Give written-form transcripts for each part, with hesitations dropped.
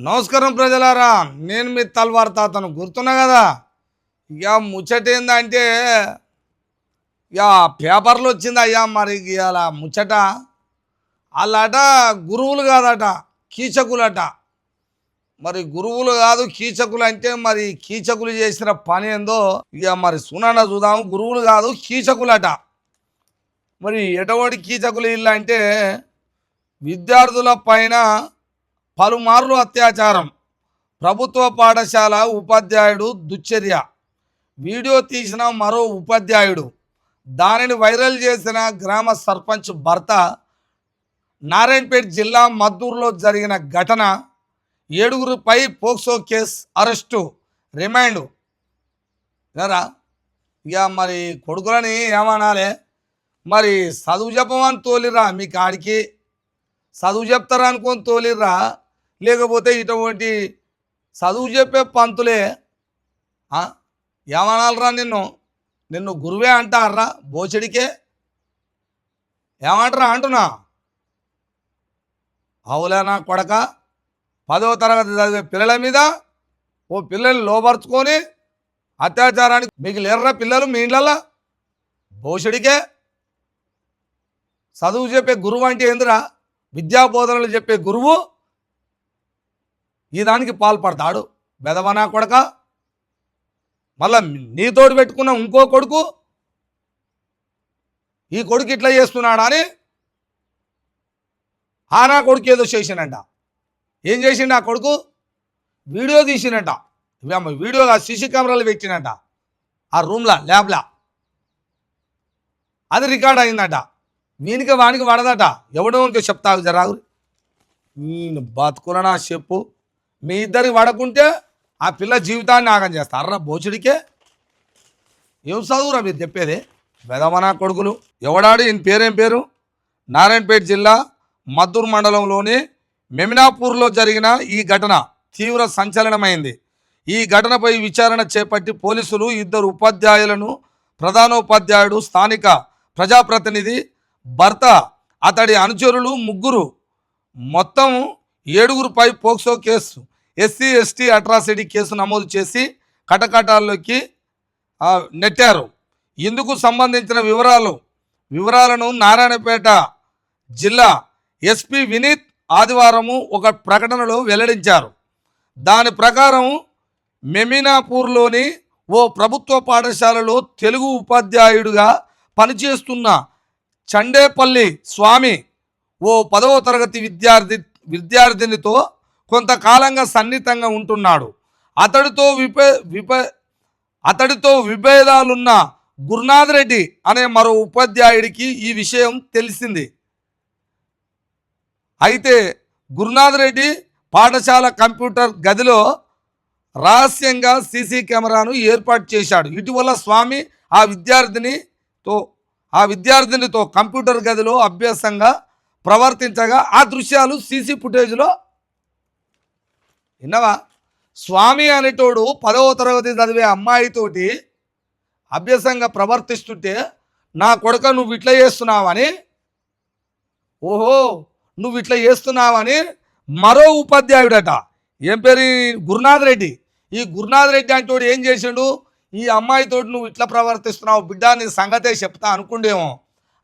నమస్కారం ప్రజలారా, నేను మీ తల్వార్ తాతను గుర్తున్నా కదా. ఇక ముచ్చట ఏందంటే ఇక పేపర్లు వచ్చింది అయ్యా. మరి ఇవాళ ముచ్చట వాళ్ళట గురువులు కాదట, కీచకులట. మరి గురువులు కాదు కీచకులు అంటే మరి కీచకులు చేసిన పని ఏందో ఇక మరి సునాన చూద్దాము. గురువులు కాదు కీచకులట. మరి ఎటువంటి కీచకులు ఇల్లు అంటే విద్యార్థుల పైన పలుమార్లు అత్యాచారం, ప్రభుత్వ పాఠశాల ఉపాధ్యాయుడు దుశ్చర్య, వీడియో తీసిన మరో ఉపాధ్యాయుడు, దానిని వైరల్ చేసిన గ్రామ సర్పంచ్ భర్త, నారాయణపేట జిల్లా మద్దూరులో జరిగిన ఘటన, 7గురిపై పోక్సో కేసు, అరెస్టు, రిమాండ్. కదా ఇక మరి కొడుకులని ఏమనాలి. మరి చదువు చెప్పమని తోలిర్రా, మీ కాడికి చదువు చెప్తారా అనుకొని తోలిర్రా, లేకపోతే ఇటువంటి చదువు చెప్పే పంతులే ఏమనాలరా? నిన్ను గురువే అంటారా? బోచెడికే ఏమంటారా అంటున్నా. అవులేనా కొడక, 10వ తరగతి చదివే పిల్లల మీద ఓ పిల్లల్ని లోపరుచుకొని అత్యాచారానికి మీకు లేర్రా పిల్లలు మీ ఇళ్ళల్లో? బోషడికే చదువు చెప్పే గురువు అంటే ఏందిరా? విద్యా బోధనలు చెప్పే గురువు ఈ దానికి పాల్పడతాడు. బెదవనా కొడక. మళ్ళా నీతోడు పెట్టుకున్న ఇంకో కొడుకు ఈ కొడుకు ఇట్లా చేస్తున్నాడా అని నా కొడుకు ఏదో చేసిండంట. ఏం చేసిండు ఆ కొడుకు? వీడియో తీసినట్ట. వీడియో సీసీ కెమెరాలు పెట్టినట్ట ఆ రూమ్లో, ల్యాబ్లా. అది రికార్డ్ అయిందట. వీనికి వానికి పడదట. ఎవడో చెప్తావు జరాగు. నేను బతుకులనా చెప్పు. మీ ఇద్దరికి పడకుంటే ఆ పిల్ల జీవితాన్ని ఆగం చేస్తారా? బోచుడికే ఏం చదువురా మీరు చెప్పేది? వెదమనా కొడుకులు. ఎవడాడు? ఈయన పేరేం పేరు? నారాయణపేట జిల్లా మద్దూరు మండలంలోని మెమినాపూర్లో జరిగిన ఈ ఘటన తీవ్ర సంచలనమైంది. ఈ ఘటనపై విచారణ చేపట్టి పోలీసులు 2 ఉపాధ్యాయులను, ప్రధానోపాధ్యాయుడు, స్థానిక ప్రజాప్రతినిధి, భర్త, అతడి అనుచరులు 3 మొత్తం 7గురిపై POCSO case, SC ST atrocity case నమోదు చేసి కటకటాల్లోకి నెట్టారు. ఇందుకు సంబంధించిన వివరాలను నారాయణపేట జిల్లా ఎస్పీ వినీత్ ఆదివారము ఒక ప్రకటనలో వెల్లడించారు. దాని ప్రకారం మెమినాపూర్లోని ఓ ప్రభుత్వ పాఠశాలలో తెలుగు ఉపాధ్యాయుడిగా పనిచేస్తున్న చండేపల్లి స్వామి ఓ 10వ తరగతి విద్యార్థినితో కొంతకాలంగా సన్నిహితంగా ఉంటున్నాడు. అతడితో విభేదాలున్న గురునాథ్ రెడ్డి అనే మరో ఉపాధ్యాయుడికి ఈ విషయం తెలిసింది. అయితే గురునాథ్ రెడ్డి పాఠశాల కంప్యూటర్ గదిలో రహస్యంగా సీసీ కెమెరాను ఏర్పాటు చేశాడు. ఇటీవల స్వామి ఆ విద్యార్థినితో కంప్యూటర్ గదిలో అభ్యాసంగా ప్రవర్తించగా ఆ దృశ్యాలు సీసీ ఫుటేజ్లో విన్నవా? స్వామి అనేటోడు 10వ తరగతి చదివే అమ్మాయితోటి అభ్యాసంగా ప్రవర్తిస్తుంటే నా కొడుక నువ్వు ఇట్లా చేస్తున్నావని, ఓహో నువ్వు ఇట్లా చేస్తున్నావని మరో ఉపాధ్యాయుడట. ఏం పేరు? గురునాథ్ రెడ్డి. ఈ గురునాథ్ రెడ్డి అంటోడు ఏం చేసిండు? ఈ అమ్మాయితోటి నువ్వు ఇట్లా ప్రవర్తిస్తున్నావు బిడ్డ, నీ సంగతే చెప్తా అనుకుండేమో.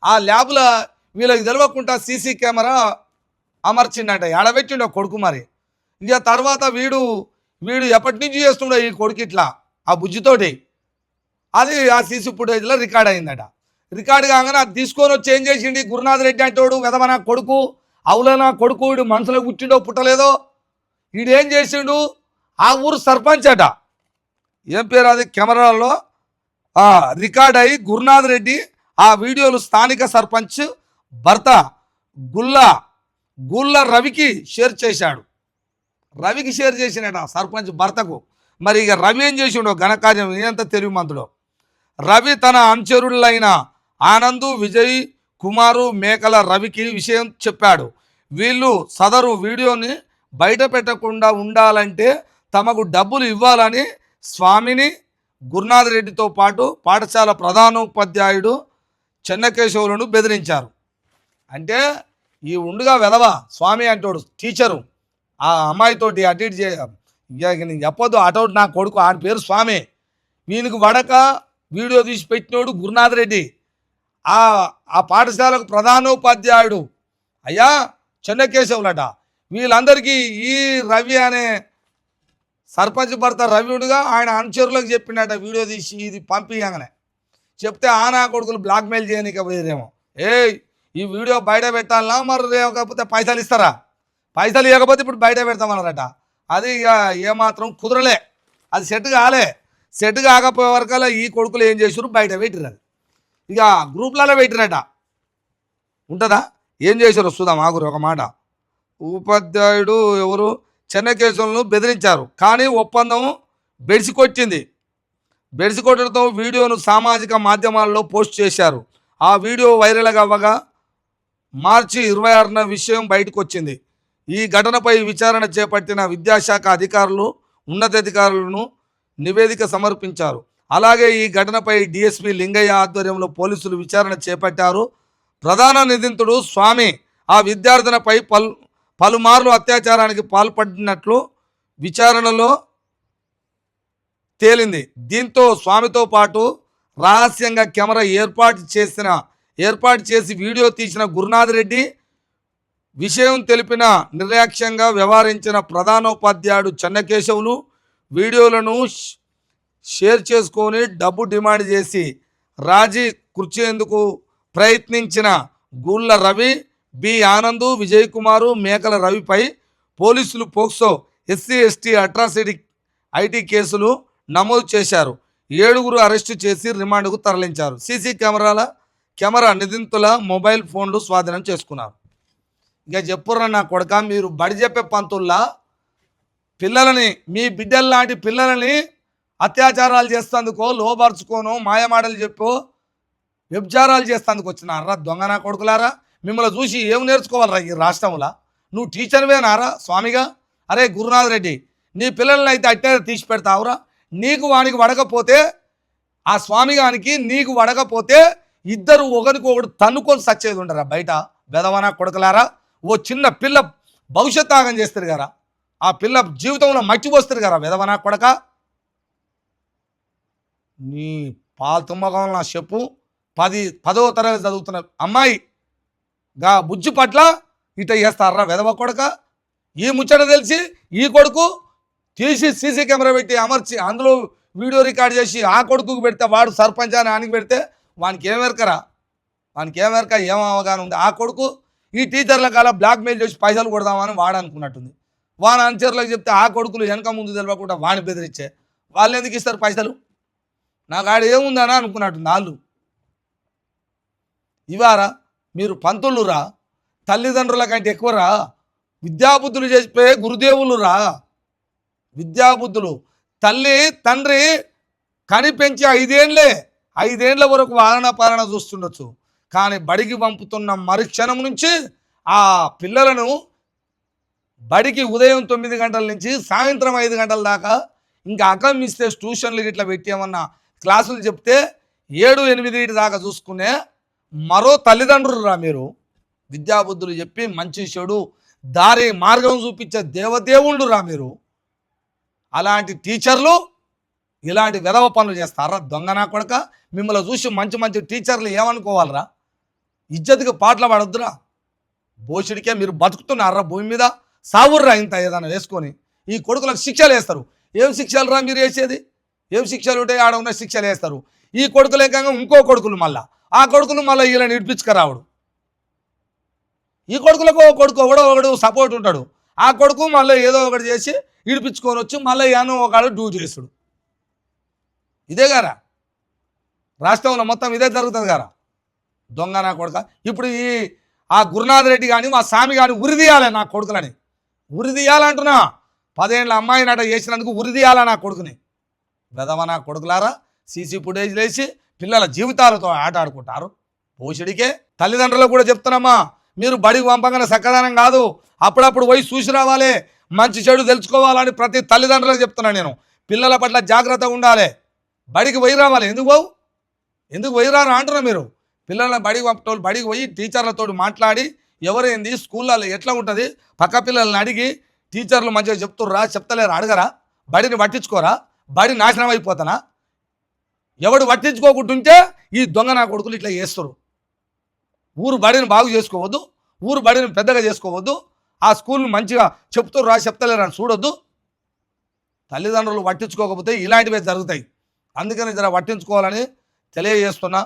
ఆ ల్యాబ్లో వీళ్ళకి తెలియకుండా సీసీ కెమెరా అమర్చిండట. ఎడబెట్టిండో కొడుకు. మరి ఇక తర్వాత వీడు ఎప్పటి నుంచి చేస్తుండో ఈ కొడుకు ఇట్లా ఆ బుజ్జితోటి. అది ఆ సీసీ ఫుటేజ్లో రికార్డ్ అయిందట. రికార్డు కాగానే అది తీసుకొని వచ్చి ఏం చేసిండు గురునాథ్ రెడ్డి అంటోడు? వెదవనా కొడుకు, అవులనా కొడుకు, వీడు మనసులో పుట్టిండో పుట్టలేదో, వీడు ఏం చేసిండు? ఆ ఊరు సర్పంచ్ అట. ఏం పేరు అది? కెమెరాలో రికార్డ్ అయ్యి గురునాథ్ రెడ్డి ఆ వీడియోలు స్థానిక సర్పంచ్ భర్త గుల్ల రవికి షేర్ చేశాడు. రవికి షేర్ చేసినట సర్పంచ్ భర్తకు. మరి ఇక రవి ఏం చేసిండో ఘనకార్యం, ఎంత తెలివిమంతుడో. రవి తన అనుచరులైన ఆనందు, విజయ్ కుమారు, మేకల రవికి విషయం చెప్పాడు. వీళ్ళు సదరు వీడియోని బయట పెట్టకుండా ఉండాలంటే తమకు డబ్బులు ఇవ్వాలని స్వామిని, గురునాథ్ రెడ్డితో పాటు పాఠశాల ప్రధానోపాధ్యాయుడు చెన్నకేశవులను బెదిరించారు. అంటే ఈ ఉండుగా వెదవ స్వామి అంటోడు టీచరు ఆ అమ్మాయితోటి అటు ఇటు ఇక నేను చెప్పొద్దు, అటౌట్ నా కొడుకు ఆయన పేరు స్వామి. వీనికి వడక వీడియో తీసి పెట్టినోడు గురునాథ్ రెడ్డి. ఆ ఆ పాఠశాలకు ప్రధానోపాధ్యాయుడు అయ్యా చెన్నకేశవులట. వీళ్ళందరికీ ఈ రవి అనే సర్పంచ్ భర్త రవిడుగా ఆయన అనుచరులకు చెప్పిండట వీడియో తీసి ఇది పంపించగానే. చెప్తే ఆనా కొడుకులు బ్లాక్మెయిల్ చేయనీక పోయారేమో. ఈ వీడియో బయట పెట్టాలన్నా మరి లేకపోతే పైసలు ఇస్తారా, పైసలు ఇవ్వకపోతే ఇప్పుడు బయట పెడతామన్నారట. అది ఇక ఏమాత్రం కుదరలే, అది సెట్ కాలే. సెట్ కాకపోయే వరకల్లా ఈ కొడుకులు ఏం చేసారు, బయట పెట్టిరు. అది ఇక గ్రూప్లలో పెట్టిరట. ఉంటుందా ఏం చేశారు వస్తుందా మాగురు ఒక మాట. ఉపాధ్యాయుడు ఎవరు చెన్నకేశవులను బెదిరించారు, కానీ ఒప్పందం బెడిసికొచ్చింది. బెడిసికొట్టడంతో వీడియోను సామాజిక మాధ్యమాల్లో పోస్ట్ చేశారు. ఆ వీడియో వైరల్ అవ్వగా మార్చి 26న విషయం బయటకు వచ్చింది. ఈ ఘటనపై విచారణ చేపట్టిన విద్యాశాఖ అధికారులు ఉన్నతాధికారులను నివేదిక సమర్పించారు. అలాగే ఈ ఘటనపై డిఎస్పీ లింగయ్య ఆధ్వర్యంలో పోలీసులు విచారణ చేపట్టారు. ప్రధాన నిందితుడు స్వామి ఆ విద్యార్థినిపై పలుమార్లు అత్యాచారానికి పాల్పడినట్లు విచారణలో తేలింది. దీంతో స్వామితో పాటు రహస్యంగా కెమెరా ఏర్పాటు చేసి వీడియో తీసిన గురునాథ్ రెడ్డి విషయం తెలిపిన నిర్లక్ష్యంగా వ్యవహరించిన ప్రధానోపాధ్యాయుడు చెన్నకేశవులు వీడియోలను షేర్ చేసుకొని డబ్బు డిమాండ్ చేసి రాజీ కూర్చేందుకు ప్రయత్నించిన గుళ్ళ రవి, బి ఆనంద్, విజయ్ కుమారు, మేకల రవిపై పోలీసులు POCSO SC ST atrocity IT కేసులు నమోదు చేశారు. 7గురు అరెస్టు చేసి రిమాండ్కు తరలించారు. సీసీ కెమెరా నిందితుల మొబైల్ ఫోన్లు స్వాధీనం చేసుకున్నారు. ఇక చెప్పుర్రా నా కొడక, మీరు బడి చెప్పే పంతుల్లా పిల్లలని, మీ బిడ్డల్లాంటి పిల్లలని అత్యాచారాలు చేస్తేందుకో, లోబరుచుకోనో, మాయమాటలు చెప్పో వ్యభిచారాలు చేస్తేందుకు వచ్చినారా దొంగ నా కొడుకులారా? మిమ్మల్ని చూసి ఏం నేర్చుకోవాలరా ఈ రాష్ట్రంలో? నువ్వు టీచర్వేనారా స్వామిగా? అరే గురునాథ్ రెడ్డి, నీ పిల్లల్ని అయితే అట్టే తీసి పెడతావురా? నీకు వానికి వడకపోతే, ఆ స్వామిగానికి నీకు వడకపోతే ఇద్దరు ఒకరికొకడు తన్నుకొని సచ్చేది ఉండరా బయట? బెదవనా కొడుకులారా, ఓ చిన్న పిల్ల భవిష్యత్ ఆగం చేస్తారు కదా, ఆ పిల్ల జీవితంలో మట్టి పోస్తారు కదా బెదవనా కొడక. నీ పాల్తుమ్మగం నా చెప్పు. 10వ తరగతి చదువుతున్న అమ్మాయి గా బుజ్జి పట్ల ఇట చేస్తారా వెదవ కొడక? ఈ ముచ్చట తెలిసి ఈ కొడుకు తీసి సీసీ కెమెరా పెట్టి అమర్చి అందులో వీడియో రికార్డ్ చేసి ఆ కొడుకుకు పెడితే వాడు సర్పంచ్ అని ఆయనకి పెడితే వానికి ఏమెరకరా? వానికి ఏమెరక, ఏం అవగాహన ఉంది? ఆ కొడుకు ఈ టీచర్ల కాల బ్లాక్మెయిల్ చేసి పైసలు కొడదామని వాడు అనుకున్నట్టుంది. వాని అనుచరులకు చెప్తే ఆ కొడుకులు వెనక ముందు తెలియకుండా వాడిని బెదిరించే వాళ్ళు ఎందుకు ఇస్తారు పైసలు? నాకు ఆడ ఏముందని అనుకున్నట్టుంది వాళ్ళు. ఇవారా మీరు పంతులురా, తల్లిదండ్రుల కంటే ఎక్కువరా, విద్యాబుద్ధులు చేసిపోయే గురుదేవులురా. విద్యాబుద్ధులు తల్లి తండ్రి కని పెంచి 5 ఏళ్ళ వరకు వారణ పాలన చూస్తుండొచ్చు, కానీ బడికి పంపుతున్న మరుక్షణం నుంచి ఆ పిల్లలను బడికి ఉదయం 9 గంటల నుంచి సాయంత్రం 5 గంటల దాకా ఇంకా అకం ఇస్తే ట్యూషన్లు ఇట్లా పెట్టామన్న క్లాసులు చెప్తే 7-8 దాకా చూసుకునే మరో తల్లిదండ్రులురా మీరు. విద్యాబుద్ధులు చెప్పి మంచి చెడు దారి మార్గం చూపించే దేవదేవుళ్ళు రా మీరు. అలాంటి టీచర్లు ఇలాంటి వెధవ పనులు చేస్తారా దొంగనా కొడక? మిమ్మల్ని చూసి మంచి టీచర్లు ఏమనుకోవాలరా? ఇజ్జతికి పాటలు పడొద్దురా. భోషుడికే మీరు బతుకుతున్నారా భూమి మీద? సావుర్రా ఇంత ఏదైనా వేసుకొని. ఈ కొడుకులకు శిక్షలు వేస్తారు. ఏం శిక్షలు రా మీరు వేసేది? ఏం శిక్షలు ఉంటాయి? ఆడ ఉన్న శిక్షలు వేస్తారు. ఈ కొడుకులు ఏకంగా ఇంకో కొడుకులు మళ్ళా, ఆ కొడుకులు మళ్ళీ వీళ్ళని ఇడిపించుకురావడు. ఈ కొడుకులకు ఒకడు సపోర్ట్ ఉంటాడు, ఆ కొడుకు మళ్ళీ ఏదో ఒకటి చేసి ఇడిపించుకొని వచ్చి మళ్ళీ ఏమో ఒకడు డ్యూటీ చేస్తాడు. ఇదే గారా రాష్ట్రంలో మొత్తం ఇదే జరుగుతుంది గారా దొంగ నా కొడుక. ఇప్పుడు ఆ గురునాథ్ రెడ్డి కానీ మా స్వామి కానీ ఉరిదీయాలి నా కొడుకులని, ఉరిదీయాలంటున్నా. 10 ఏళ్ళ అమ్మాయిని అట చేసినందుకు ఉరిదీయాలా నా కొడుకుని. వెదవ నా కొడుకులారా, సీసీ ఫుటేజ్ లేచి పిల్లల జీవితాలతో ఆట ఆడుకుంటారు. పోషడికే తల్లిదండ్రులకు కూడా చెప్తున్నామా, మీరు బడికి పంపగానే చక్కదనం కాదు, అప్పుడప్పుడు పోయి చూసి రావాలి, మంచి చెడు తెలుసుకోవాలని ప్రతి తల్లిదండ్రులకు చెప్తున్నాను నేను. పిల్లల పట్ల జాగ్రత్తగా ఉండాలి, బడికి పోయి రావాలి. ఎందుకు పోయి రారా అంటున్నా మీరు. పిల్లల్ని బడికి పంపటోళ్ళు బడికి పోయి టీచర్లతో మాట్లాడి ఎవరైంది స్కూళ్ళలో ఎట్లా ఉంటుంది పక్క పిల్లల్ని అడిగి టీచర్లు మంచిగా చెప్తుర్రా చెప్తలేరా అడగరా? బడిని పట్టించుకోరా? బడి నాశనం అయిపోతానా? ఎవడు పట్టించుకోకుంటుంటే ఈ దొంగ నా కొడుకులు ఇట్లా చేస్తారు. ఊరు బడిని బాగు చేసుకోవద్దు, ఊరు బడిని పెద్దగా చేసుకోవద్దు, ఆ స్కూల్ని మంచిగా చెప్తుర్రా చెప్తలేరా అని చూడొద్దు. తల్లిదండ్రులు పట్టించుకోకపోతే ఇలాంటివే జరుగుతాయి. అందుకని జర పట్టించుకోవాలని తెలియజేస్తున్నా.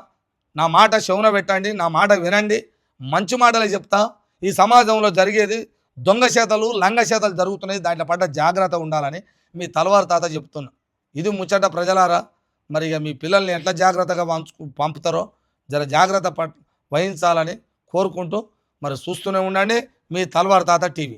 నా మాట చెవున పెట్టండి, నా మాట వినండి, మంచి మాటలే చెప్తా. ఈ సమాజంలో జరిగేది దొంగ చేతలు లంగ చేతలు జరుగుతున్నాయి, దాంట్లో పడ్డ జాగ్రత్త ఉండాలని మీ తలవారు తాత చెప్తున్నా. ఇది ముచ్చట ప్రజలారా. మరి ఇక మీ పిల్లల్ని ఎట్లా జాగ్రత్తగా పంపుతారో జర జాగ్రత్త వహించాలని కోరుకుంటూ మరి చూస్తూనే ఉండండి మీ తలవారు తాత టీవీ.